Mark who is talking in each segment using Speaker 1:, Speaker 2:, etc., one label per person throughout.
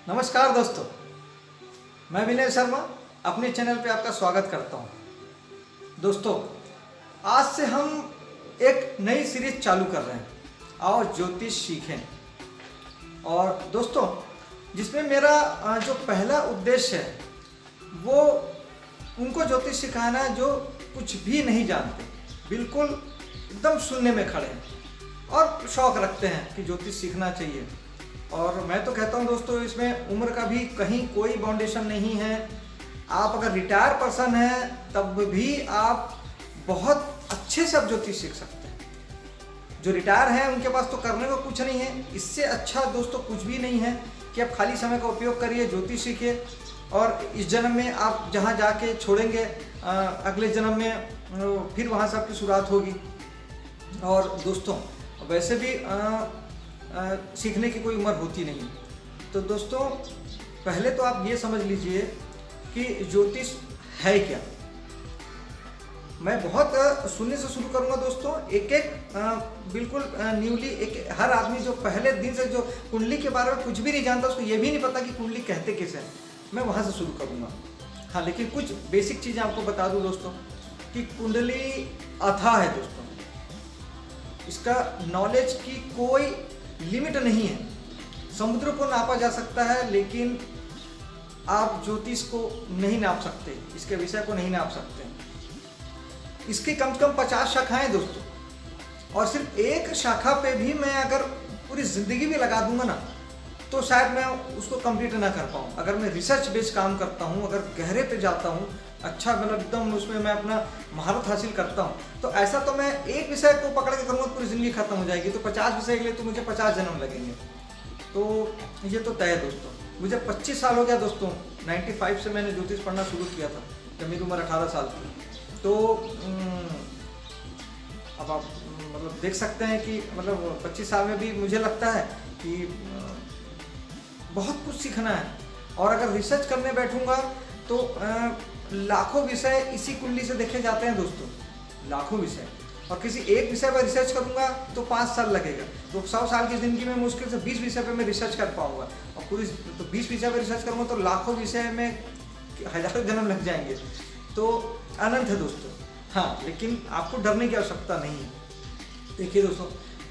Speaker 1: नमस्कार दोस्तों, मैं विनय शर्मा अपने चैनल पे आपका स्वागत करता हूँ। दोस्तों, आज से हम एक नई सीरीज चालू कर रहे हैं, आओ ज्योतिष सीखें। और दोस्तों, जिसमें मेरा जो पहला उद्देश्य है वो उनको ज्योतिष सिखाना है जो कुछ भी नहीं जानते, बिल्कुल एकदम शून्य में खड़े हैं और शौक रखते हैं कि ज्योतिष सीखना चाहिए। और मैं तो कहता हूँ दोस्तों, इसमें उम्र का भी कहीं कोई बाउंडेशन नहीं है। आप अगर रिटायर पर्सन हैं तब भी आप बहुत अच्छे से आप ज्योतिष सीख सकते हैं। जो रिटायर हैं उनके पास तो करने को कुछ नहीं है, इससे अच्छा दोस्तों कुछ भी नहीं है कि आप खाली समय का उपयोग करिए, ज्योतिष सीखिए और इस जन्म में आप जहाँ जाके छोड़ेंगे अगले जन्म में फिर वहाँ से आपकी शुरुआत होगी। और दोस्तों, वैसे भी सीखने की कोई उम्र होती नहीं। तो दोस्तों, पहले तो आप ये समझ लीजिए कि ज्योतिष है क्या। मैं बहुत शून्य से शुरू करूंगा दोस्तों, एक बिल्कुल न्यूली हर आदमी जो पहले दिन से जो कुंडली के बारे में कुछ भी नहीं जानता, उसको ये भी नहीं पता कि कुंडली कहते किसे हैं, मैं वहाँ से शुरू करूँगा। हाँ, लेकिन कुछ बेसिक चीज़ें आपको बता दूँ दोस्तों कि कुंडली अथाह है दोस्तों, इसका नॉलेज की कोई लिमिट नहीं है। समुद्र को नापा जा सकता है लेकिन आप ज्योतिष को नहीं नाप सकते, इसके विषय को नहीं नाप सकते। इसकी कम से कम 50 शाखाएं दोस्तों, और सिर्फ एक शाखा पे भी मैं अगर पूरी जिंदगी भी लगा दूंगा ना तो शायद मैं उसको कंप्लीट ना कर पाऊँ। अगर मैं रिसर्च बेस्ड काम करता हूँ, अगर गहरे पे जाता हूँ, अच्छा मतलब एकदम उसमें मैं अपना महारत हासिल करता हूँ, तो ऐसा तो मैं एक विषय को पकड़ के करूँगा पूरी ज़िंदगी खत्म हो जाएगी। तो 50 विषय के लिए तो मुझे 50 जन्म लगेंगे। तो ये तो तय है दोस्तों। मुझे 25 साल हो गया दोस्तों, 95 से मैंने ज्योतिष पढ़ना शुरू किया था जब मेरी उम्र 18 साल थी। तो अब आप मतलब देख सकते हैं कि मतलब 25 साल में भी मुझे लगता है कि बहुत कुछ सीखना है। और अगर रिसर्च करने बैठूंगा तो लाखों विषय इसी कुंडली से देखे जाते हैं दोस्तों, लाखों विषय। और किसी एक विषय पर रिसर्च करूंगा तो 5 साल लगेगा, तो 100 साल की जिंदगी में मुश्किल से 20 विषय पे मैं रिसर्च कर पाऊंगा। और पूरी तो 20 विषय पर रिसर्च करूंगा तो लाखों विषय में हजारों जन्म लग जाएंगे। तो अनंत है दोस्तों। हाँ, लेकिन आपको डरने की आवश्यकता नहीं है। देखिए दोस्तों,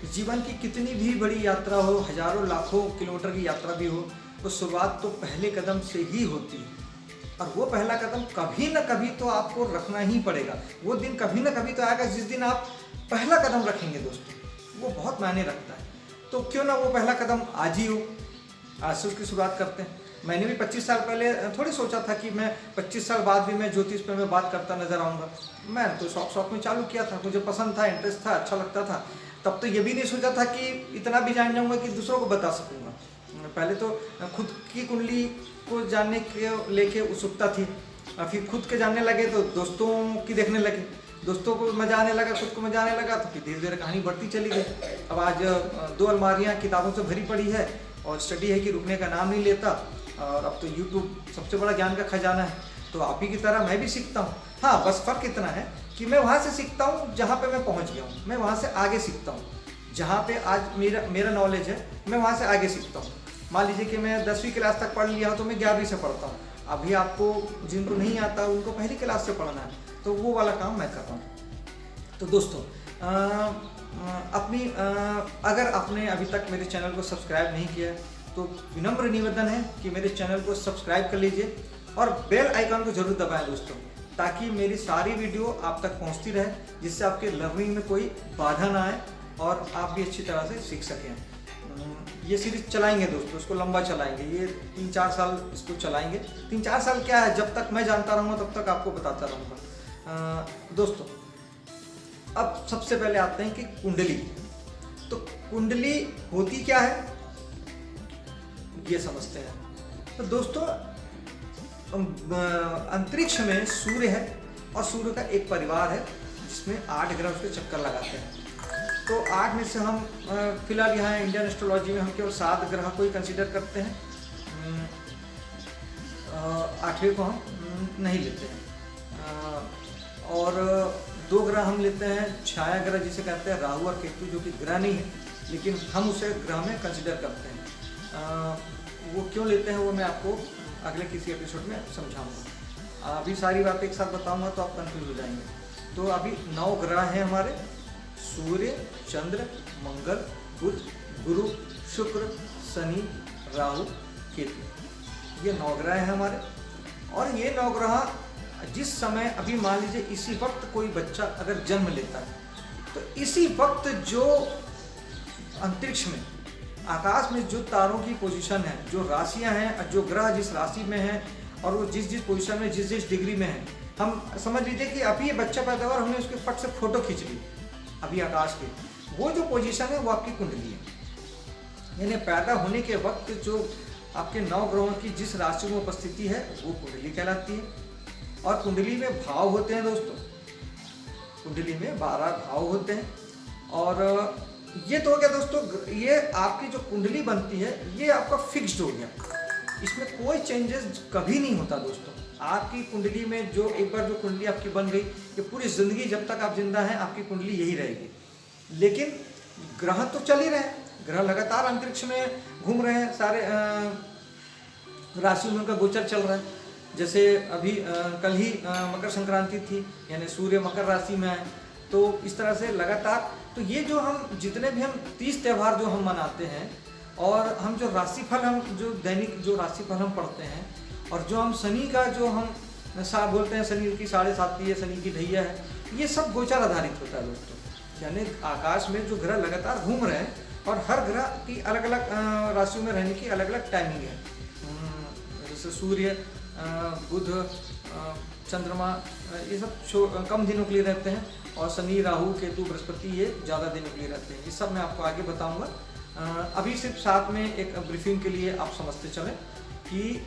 Speaker 1: जीवन की कितनी भी बड़ी यात्रा हो, हजारों लाखों किलोमीटर की यात्रा भी हो, तो शुरुआत तो पहले कदम से ही होती है। और वो पहला कदम कभी ना कभी तो आपको रखना ही पड़ेगा। वो दिन कभी ना कभी तो आएगा जिस दिन आप पहला कदम रखेंगे दोस्तों, वो बहुत मायने रखता है। तो क्यों ना वो पहला कदम आज ही हो, आज से उसकी शुरुआत करते हैं। मैंने भी 25 साल पहले थोड़ी सोचा था कि मैं 25 साल बाद भी मैं ज्योतिष पे मैं बात करता नजर आऊँगा। मैं तो शौक में चालू किया था, मुझे पसंद था, इंटरेस्ट था, अच्छा लगता था। तब तो ये भी नहीं सोचा था कि इतना भी जान जाऊँगा कि दूसरों को बता सकूँगा। पहले तो खुद की कुंडली को जानने के लेके उत्सुकता थी, फिर खुद के जानने लगे तो दोस्तों की देखने लगे, दोस्तों को मजा आने लगा, खुद को मजा आने लगा, तो फिर धीरे धीरे कहानी बढ़ती चली गई। अब आज 2 अलमारियाँ किताबों से भरी पड़ी है और स्टडी है कि रुकने का नाम नहीं लेता। और अब तो यूट्यूब सबसे बड़ा ज्ञान का खजाना है। तो आप ही की तरह मैं भी सीखता हूँ। हाँ, बस फ़र्क इतना है कि मैं वहाँ से सीखता हूँ जहाँ पे मैं पहुँच गया हूँ, मैं वहाँ से आगे सीखता हूँ। जहाँ पे आज मेरा नॉलेज है, मैं वहाँ से आगे सीखता हूँ। मान लीजिए कि मैं 10वीं क्लास तक पढ़ लिया हो तो मैं 11वीं से पढ़ता हूँ। अभी आपको जिनको नहीं आता उनको पहली क्लास से पढ़ना है, तो वो वाला काम मैं कर रहा हूँ। तो दोस्तों, अगर आपने अभी तक मेरे चैनल को सब्सक्राइब नहीं किया है तो विनम्र निवेदन है कि मेरे चैनल को सब्सक्राइब कर लीजिए और बेल आइकन को जरूर दबाएं दोस्तों, ताकि मेरी सारी वीडियो आप तक पहुंचती रहे, जिससे आपके लर्निंग में कोई बाधा ना आए और आप भी अच्छी तरह से सीख सकें। ये सीरीज चलाएंगे दोस्तों, इसको लंबा चलाएंगे, ये 3-4 साल इसको चलाएंगे। 3-4 साल क्या है, जब तक मैं जानता रहूँगा तब तक आपको बताता रहूँगा। दोस्तों, अब सबसे पहले आते हैं कि कुंडली। तो कुंडली होती क्या है ये समझते हैं। तो दोस्तों, अंतरिक्ष में सूर्य है और सूर्य का एक परिवार है जिसमें 8 ग्रह उसके चक्कर लगाते हैं। तो 8 में से हम फिलहाल यहाँ इंडियन एस्ट्रोलॉजी में हम केवल 7 ग्रह को ही कंसीडर करते हैं, 8वें को हम नहीं लेते हैं। और 2 ग्रह हम लेते हैं छाया ग्रह जिसे कहते हैं राहु और केतु, जो कि ग्रह नहीं है लेकिन हम उसे ग्रह में कंसीडर करते हैं। वो क्यों लेते हैं वो मैं आपको अगले किसी एपिसोड में समझाऊंगा। अभी सारी बातें एक साथ बताऊंगा तो आप कंफ्यूज हो जाएंगे। तो अभी 9 ग्रह हैं हमारे, सूर्य, चंद्र, मंगल, बुध, गुरु, शुक्र, शनि, राहु, केतु, ये 9 ग्रह हैं हमारे। और ये 9 ग्रह जिस समय अभी मान लीजिए इसी वक्त कोई बच्चा अगर जन्म लेता है तो इसी वक्त जो अंतरिक्ष में आकाश में जो तारों की पोजीशन है, जो राशियां हैं, जो ग्रह जिस राशि में हैं और वो जिस जिस पोजीशन में जिस जिस डिग्री में है, हम समझ लीजिए कि अभी ये बच्चा पैदा हुआ, हमने उसके फट से फोटो खींच ली अभी आकाश की, वो जो पोजीशन है वो आपकी कुंडली है। यानी पैदा होने के वक्त जो आपके 9 ग्रहों की जिस राशि में उपस्थिति है वो कुंडली कहलाती है। और कुंडली में भाव होते हैं दोस्तों, कुंडली में 12 भाव होते हैं। और ये तो हो गया दोस्तों, ये आपकी जो कुंडली बनती है ये आपका फिक्स्ड हो गया, इसमें कोई चेंजेस कभी नहीं होता दोस्तों। आपकी कुंडली में जो एक बार जो कुंडली आपकी बन गई, ये पूरी जिंदगी जब तक आप जिंदा हैं आपकी कुंडली यही रहेगी। लेकिन ग्रह तो चल ही रहे हैं, ग्रह लगातार अंतरिक्ष में घूम रहे हैं, सारे राशि में उनका गोचर चल रहा है। जैसे अभी कल ही मकर संक्रांति थी, यानी सूर्य मकर राशि में है, तो इस तरह से लगातार। तो ये जो हम जितने भी हम 30 त्यौहार जो हम मनाते हैं और हम जो राशिफल, हम जो दैनिक जो राशिफल हम पढ़ते हैं, और जो हम शनि का जो हम बोलते हैं शनि की 7.5 है, शनि की ढैया है, ये सब गोचर आधारित होता है दोस्तों। यानी आकाश में जो ग्रह लगातार घूम रहे हैं और हर ग्रह की अलग अलग राशियों में रहने की अलग अलग टाइमिंग है। जैसे सूर्य, बुध, चंद्रमा, ये सब कम दिनों के लिए रहते हैं, और शनि, राहु, केतु, बृहस्पति ये ज़्यादा दिनों के लिए रहते हैं। ये सब मैं आपको आगे बताऊंगा। अभी सिर्फ साथ में एक ब्रीफिंग के लिए आप समझते चलें कि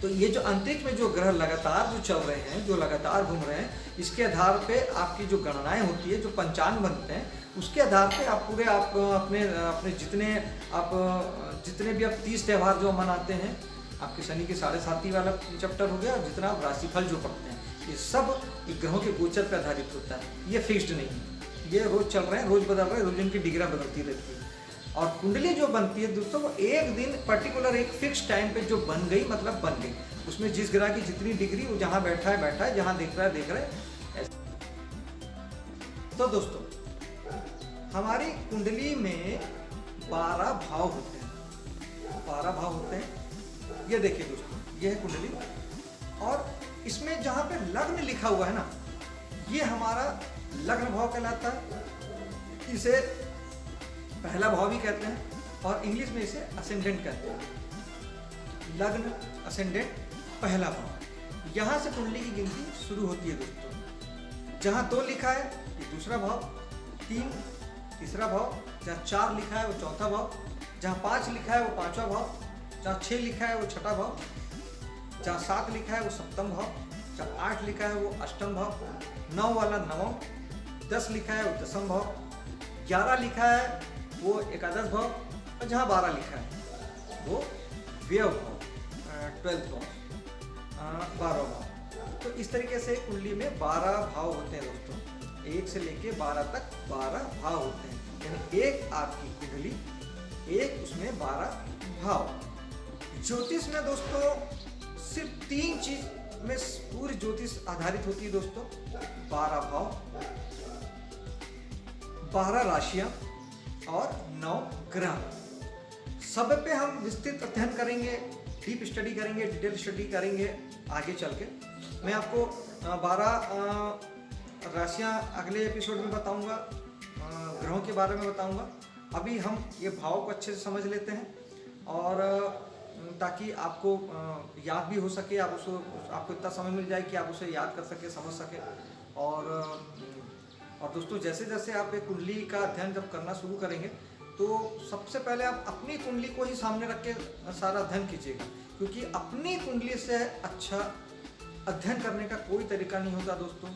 Speaker 1: तो ये जो अंतरिक्ष में जो ग्रह लगातार जो चल रहे हैं, जो लगातार घूम रहे हैं, इसके आधार पे आपकी जो गणनाएं होती है, जो पंचांग बनते हैं, उसके आधार पे आप पूरे आप अपने जितने भी आप 30 त्यौहार जो मनाते हैं, आपके शनि की 7.5 वाला चैप्टर हो गया, और जितना आप राशिफल जो पढ़ते हैं, ये सब ग्रहों के गोचर पर आधारित होता है। ये फिक्स्ड नहीं है, ये रोज चल रहे हैं, रोज बदल रहे हैं, रोज इनकी डिग्री बदलती रहती है। और कुंडली जो बनती है दोस्तों, वो एक दिन पर्टिकुलर एक फिक्स टाइम पे जो बन गई, मतलब बन गई, उसमें जिस ग्रह की जितनी डिग्री, वो जहाँ बैठा है, जहाँ देख रहा है। तो दोस्तों हमारी कुंडली में 12 भाव होते हैं, 12 भाव होते हैं। ये देखिए दोस्तों, ये है कुंडली, और इसमें जहाँ पे लग्न लिखा हुआ है ना, ये हमारा लग्न भाव कहलाता है। इसे पहला भाव भी कहते हैं, और इंग्लिश में इसे असेंडेंट कहते हैं। लग्न, असेंडेंट, पहला भाव, यहाँ से कुंडली की गिनती शुरू होती है दोस्तों। जहाँ 2 लिखा है ये दूसरा भाव, 3 तीसरा भाव, जहाँ 4 लिखा है वो चौथा भाव, जहाँ 5 लिखा है वो 5वां भाव, जहाँ 6 लिखा है वो 6ठा भाव, जहाँ 7 लिखा है वो 7वां भाव, जहाँ 8 लिखा है वो 8वां भाव, 9 वाला 9वां, 10 लिखा है वो 10वां भाव, 11 लिखा है वो 11वां भाव, और जहाँ 12 लिखा है वो व्यय भाव, 12वां भाव, 12वां भाव। तो इस तरीके से कुंडली में 12 भाव होते हैं दोस्तों, 1 से लेके 12 तक 12 भाव होते हैं। यानी एक आपकी कुंडली, एक उसमें 12 भाव। ज्योतिष में दोस्तों सिर्फ 3 चीज में पूरी ज्योतिष आधारित होती है दोस्तों, 12 भाव, 12 राशियां और 9 ग्रह। सब पे हम विस्तृत अध्ययन करेंगे, डीप स्टडी करेंगे, डिटेल स्टडी करेंगे आगे चल के। मैं आपको 12 राशियां अगले एपिसोड में बताऊंगा, ग्रहों के बारे में बताऊंगा। अभी हम ये भाव को अच्छे से समझ लेते हैं, और ताकि आपको याद भी हो सके, आपको इतना समय मिल जाए कि आप उसे याद कर सके, समझ सके। और दोस्तों जैसे जैसे आप एक कुंडली का अध्ययन जब करना शुरू करेंगे, तो सबसे पहले आप अपनी कुंडली को ही सामने रख के सारा अध्ययन कीजिएगा, क्योंकि अपनी कुंडली से अच्छा अध्ययन करने का कोई तरीका नहीं होता दोस्तों।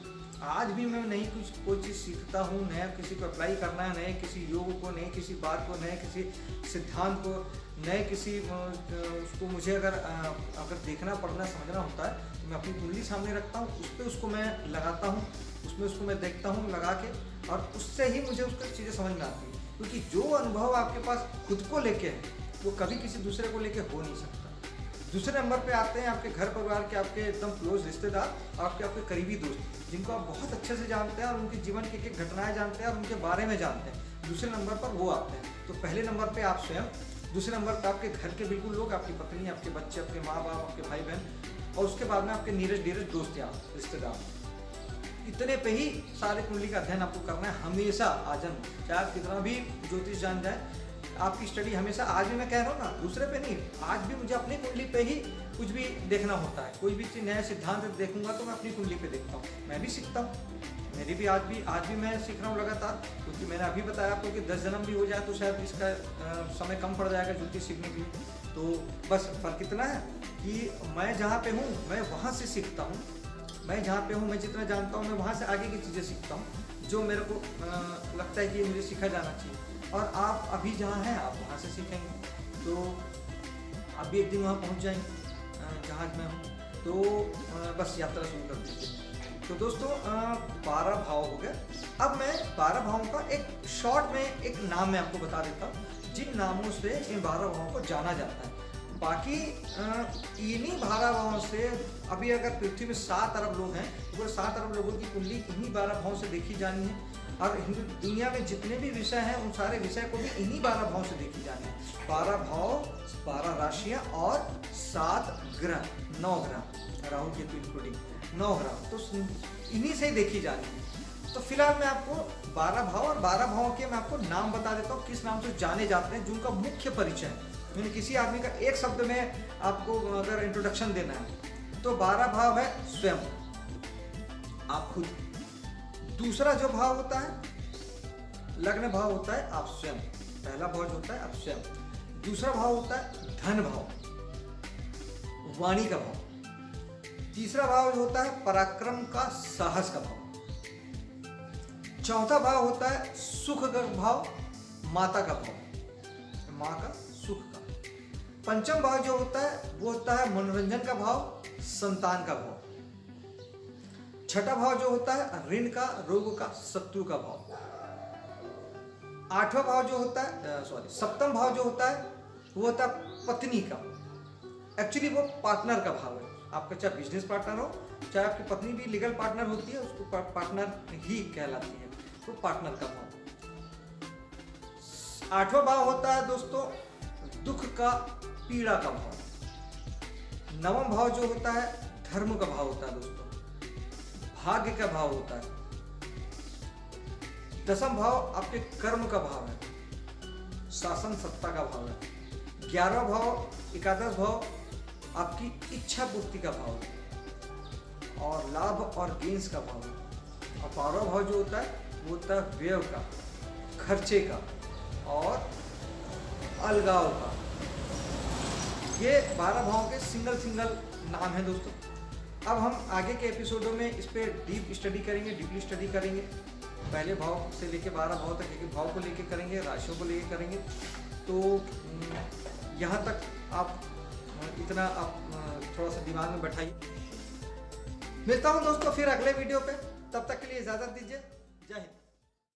Speaker 1: आज भी मैं नहीं कुछ कोई चीज़ सीखता हूँ, नया किसी को अप्लाई करना है, नए किसी योग को, नए किसी बात को, नए किसी सिद्धांत को, नए किसी उसको मुझे अगर देखना, पढ़ना, समझना होता है, तो मैं अपनी कुंडली सामने रखता हूँ, उस पर उसको मैं लगाता हूँ, उसमें उसको मैं देखता हूँ लगा के, और उससे ही मुझे उसकी चीज़ें समझ में आती है। क्योंकि जो अनुभव आपके पास खुद को लेके है, वो कभी किसी दूसरे को लेके हो नहीं सकता। दूसरे नंबर पे आते हैं आपके घर परिवार के, आपके एकदम क्लोज रिश्तेदार और आपके करीबी दोस्त, जिनको आप बहुत अच्छे से जानते हैं और उनके जीवन की एक घटनाएं जानते हैं और उनके बारे में जानते हैं। दूसरे नंबर पर वो आते हैं। तो पहले नंबर पे आप स्वयं, दूसरे नंबर पर आपके घर के बिल्कुल लोग, आपकी पत्नी, आपके बच्चे, आपके माँ बाप, आपके भाई बहन, और उसके बाद में आपके नीरज नीरज दोस्त या रिश्तेदार। इतने पे ही सारे कुंडली का अध्ययन आपको करना है हमेशा आजन्म। चाहे आप कितना भी ज्योतिष जान जाए, आपकी स्टडी हमेशा, आज भी मैं कह रहा हूँ ना, दूसरे पे नहीं, आज भी मुझे अपनी कुंडली पे ही कुछ भी देखना होता है। कोई भी चीज़ नया सिद्धांत देखूंगा तो मैं अपनी कुंडली पे देखता हूँ। मैं भी सीखता हूँ, मेरी भी आज भी मैं सीख रहा हूँ लगातार, क्योंकि मैंने अभी बताया आपको कि 10 जन्म भी हो जाए तो शायद इसका समय कम पड़ जाएगा ज्योतिष सीखने के लिए। तो बस फर्क इतना है कि मैं जहाँ पे हूँ मैं वहाँ से सीखता हूँ, मैं जहाँ पे हूँ मैं जितना जानता हूँ मैं वहाँ से आगे की चीज़ें सीखता हूँ जो मेरे को लगता है कि मुझे सीखा जाना चाहिए। और आप अभी जहाँ हैं आप वहाँ से सीखेंगे। तो आप भी एक दिन वहाँ पहुँच जाएंगे जहाँ मैं हूँ। तो बस यात्रा शुरू कर दीजिए। तो दोस्तों 12 भाव हो गए। अब मैं 12 भावों का एक शॉर्ट में एक नाम मैं आपको बता देता हूँ, जिन नामों से इन 12 भावों को जाना जाता है। बाकी इन्हीं 12 भावों से, अभी अगर पृथ्वी में 7 अरब लोग हैं तो पूरे 7 अरब लोगों की कुंडली इन्हीं 12 भावों से देखी जानी है। और दुनिया में जितने भी विषय हैं उन सारे विषय को भी इन्हीं 12 भावों से देखी जानी है। 12 भाव, 12 राशियाँ और 7 ग्रह, 9 ग्रह, राहु केतु इंक्लूडिंग 9 ग्रह, तो इन्हीं से ही देखी जानी है। तो फिलहाल मैं आपको 12 भाव और 12 भावों के मैं आपको नाम बता देता हूँ, किस नाम से जाने जाते हैं, जिनका मुख्य परिचय है। मैंने किसी आदमी का एक शब्द में आपको अगर इंट्रोडक्शन देना है तो 12 भाव है स्वयं, आप खुद। दूसरा जो भाव होता है लग्न भाव होता है आप स्वयं। पहला भाव जो होता है आप स्वयं। दूसरा भाव होता है धन भाव, वाणी का भाव। तीसरा भाव जो होता है पराक्रम का, साहस का भाव। चौथा भाव होता है सुख का भाव, माता का भाव, माँ का सुख का। पंचम भाव जो होता है वो होता है मनोरंजन का भाव, संतान का भाव। छठा भाव जो होता है ऋण का, रोग का, शत्रु का भाव। आठवां भाव जो होता है सप्तम भाव जो होता है वो होता है पत्नी का। एक्चुअली वो पार्टनर का भाव है। आपका चाहे बिजनेस पार्टनर हो, चाहे आपकी पत्नी भी लीगल पार्टनर होती है, उसको पार्टनर ही कहलाती है, तो पार्टनर का भाव। आठवां भाव होता है दोस्तों दुख का, पीड़ा का भाव। नवम भाव जो होता है धर्म का भाव होता है दोस्तों, भाग्य का भाव होता है। दसम भाव आपके कर्म का भाव है, शासन सत्ता का भाव है। 11वां भाव, एकादश भाव आपकी इच्छा पूर्ति का भाव है और लाभ और गेंस का भाव है। और 12वां भाव जो होता है वो होता है व्यय का, खर्चे का और अलगाव का। ये 12 भावों के सिंगल नाम है दोस्तों। अब हम आगे के एपिसोडों में इस पर डीपली स्टडी करेंगे। पहले भाव से लेके 12 भाव तक एक भाव को लेके करेंगे, राशियों को लेके करेंगे। तो यहाँ तक आप इतना आप थोड़ा सा दिमाग में बैठाइए। मिलता हूँ दोस्तों फिर अगले वीडियो पे, तब तक के लिए इजाज़त दीजिए। जय हिंद।